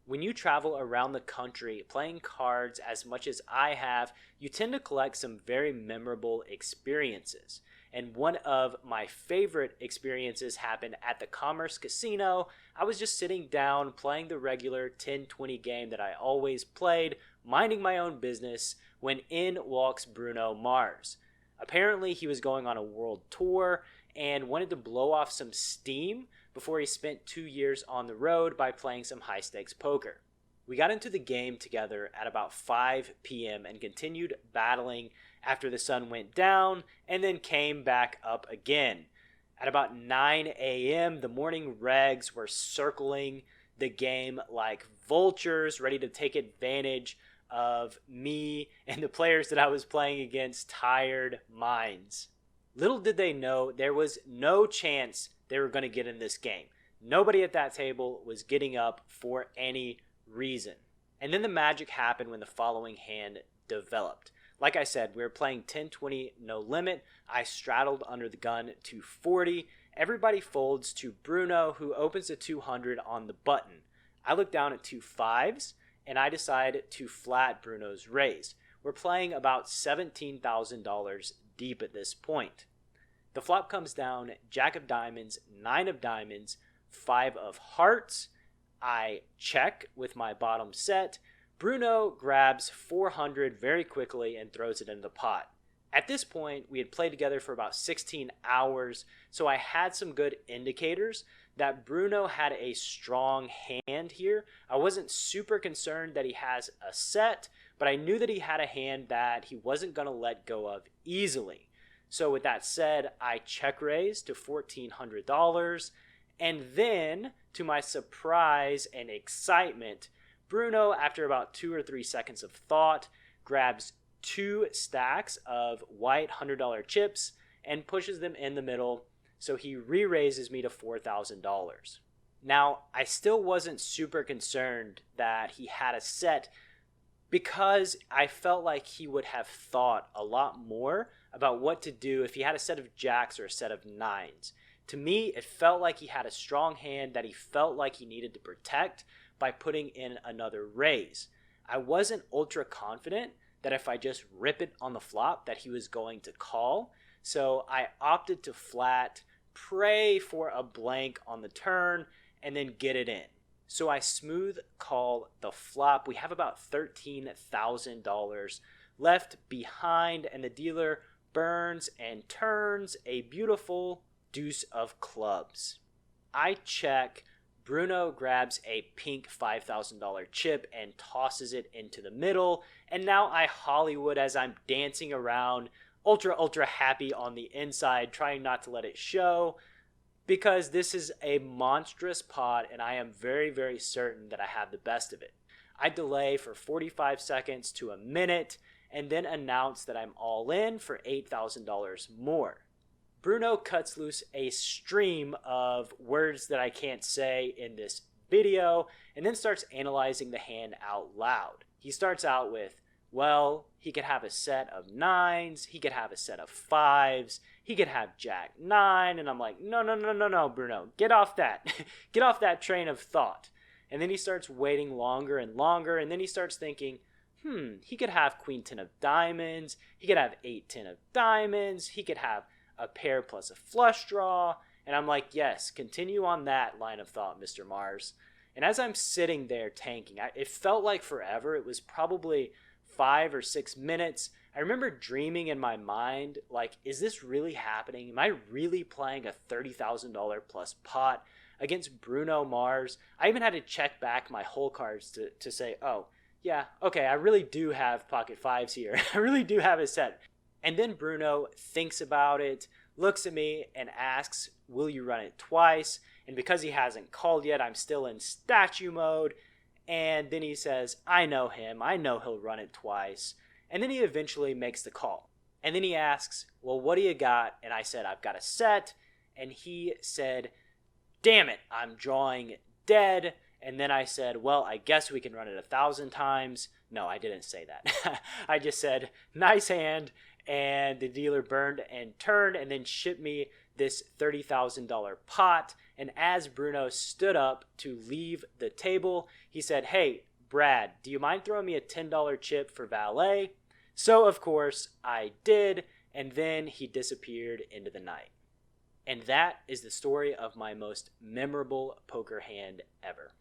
When you travel around the country playing cards as much as I have, you tend to collect some very memorable experiences. And one of my favorite experiences happened at the Commerce Casino. I was just sitting down playing the regular 10-20 game that I always played, minding my own business, when in walks Bruno Mars. Apparently, he was going on a world tour and wanted to blow off some steam before he spent 2 years on the road by playing some high stakes poker. We got into the game together at about 5 p.m. and continued battling after the sun went down and then came back up again. At about 9 a.m., the morning regs were circling the game like vultures, ready to take advantage of me and the players that I was playing against tired minds. Little did they know there was no chance they were going to get in this game. Nobody at that table was getting up for any reason. And then the magic happened when the following hand developed. Like I said, we were playing 10-20 no limit. I straddled under the gun to 40. Everybody folds to Bruno, who opens to 200 on the button. I look down at 2 5s, and I decide to flat Bruno's raise. We're playing about $17,000 deep at this point. The flop comes down, Jack of diamonds, 9 of diamonds, 5 of hearts. I check with my bottom set. Bruno grabs 400 very quickly and throws it into the pot. At this point, we had played together for about 16 hours, so I had some good indicators that Bruno had a strong hand here. I wasn't super concerned that he has a set, but I knew that he had a hand that he wasn't going to let go of easily. So with that said, I check raise to $1,400, and then, to my surprise and excitement, Bruno, after about 2 or 3 seconds of thought, grabs 2 stacks of white $100 chips and pushes them in the middle, so he re-raises me to $4,000. Now, I still wasn't super concerned that he had a set because I felt like he would have thought a lot more about what to do if he had a set of jacks or a set of nines. To me, it felt like he had a strong hand that he felt like he needed to protect by putting in another raise. I wasn't ultra confident that if I just rip it on the flop that he was going to call, so I opted to flat, pray for a blank on the turn, and then get it in. So I smooth call the flop. We have about $13,000 left behind, and the dealer burns and turns a beautiful deuce of clubs. I check. Bruno grabs a pink $5,000 chip and tosses it into the middle, and now I Hollywood as I'm dancing around, ultra happy on the inside, trying not to let it show, because this is a monstrous pot and I am very certain that I have the best of it. I delay for 45 seconds to a minute and then announce that I'm all in for $8,000 more. Bruno cuts loose a stream of words that I can't say in this video and then starts analyzing the hand out loud. He starts out with, well, he could have a set of nines, he could have a set of fives, he could have jack nine, and I'm like, no, Bruno, get off that. Get off that train of thought. And then he starts waiting longer and longer, and then he starts thinking, he could have queen 10 of diamonds, he could have 8-10 of diamonds, he could have a pair plus a flush draw, and I'm like, yes, continue on that line of thought, Mr. Mars. And as I'm sitting there tanking, it felt like forever. It was probably 5 or 6 minutes. I remember dreaming in my mind, like, is this really happening? Am I really playing a $30,000 plus pot against Bruno Mars? I even had to check back my hole cards to say, oh, yeah, okay, I really do have pocket fives here. I really do have a set. And then Bruno thinks about it, looks at me, and asks, will you run it twice? And because he hasn't called yet, I'm still in statue mode. And then he says, I know him. I know he'll run it twice. And then he eventually makes the call. And then he asks, well, what do you got? And I said, I've got a set. And he said, damn it, I'm drawing dead. And then I said, well, I guess we can run it 1,000 times. No, I didn't say that. I just said, nice hand. And the dealer burned and turned and then shipped me this $30,000 pot. And as Bruno stood up to leave the table, he said, "Hey, Brad, do you mind throwing me a $10 chip for valet?" So, of course, I did, and then he disappeared into the night. And that is the story of my most memorable poker hand ever.